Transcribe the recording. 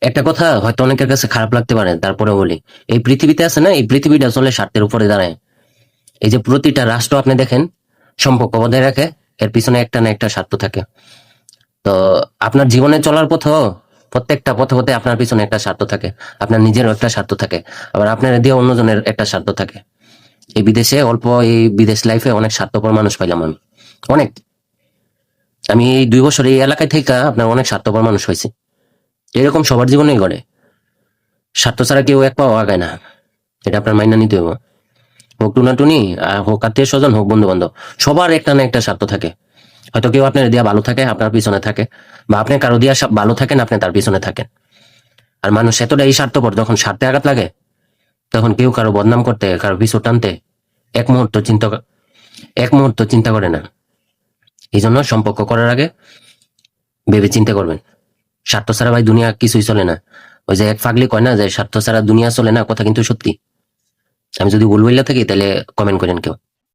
একটা কথা হয়তো অনেকের কাছে খারাপ লাগতে পারে, তারপরে বলি, এই পৃথিবীতে আছে না, এই পৃথিবীটা আসলে স্বার্থের উপরে দাঁড়ায়। এই যে প্রতিটা রাষ্ট্র আপনি দেখেন সম্পর্ক বজায় রাখে, এর পিছনে একটা না একটা স্বার্থ থাকে। তো আপনার জীবনে চলার পথেও প্রত্যেকটা পথে পথে আপনার পিছনে একটা স্বার্থ থাকে, আপনার নিজেরও একটা স্বার্থ থাকে, আবার আপনার দিয়ে অন্যজনের একটা স্বার্থ থাকে। এই বিদেশে অল্প, এই বিদেশ লাইফে অনেক স্বার্থপর মানুষ পাইলাম আমি, অনেক। আমি এই 2 বছর এই এলাকায় থেকে আপনার অনেক স্বার্থপর মানুষ হয়েছি। এরকম সবার জীবনেই ঘটে, স্বার্থ ছাড়া কেউ এক পাও আগায় না, এটা আপনার মাইনা নিতে হবে। হোক টুনাটুনি, হোক আত্মীয় স্বজন, হোক বন্ধু বান্ধব, সবার একটা না একটা স্বার্থ থাকে। হয়তো কেউ আপনার দিয়া ভালো থাকে, আপনার পিছনে থাকে, বা আপনি কারো দিয়া ভালো থাকেন, আপনি তার পিছনে থাকেন। আর মানুষ এতটাই স্বার্থপর, যখন স্বার্থে আঘাত লাগে তখন কেউ কারো বদনাম করতে, কারো পিছু টানতে এক মুহূর্ত চিন্তা করে না। এই জন্য সম্পর্ক করার আগে ভেবে চিন্তা করবেন। স্বার্থ ছাড়া ভাই দুনিয়া কিছুই চলে না। ওই যে এক ফাগলি কয় না যে স্বার্থ ছাড়া দুনিয়া চলে না, কথা কিন্তু সত্যি। আমি যদি ভুল বললে থাকি তাহলে কমেন্ট করেন কেউ।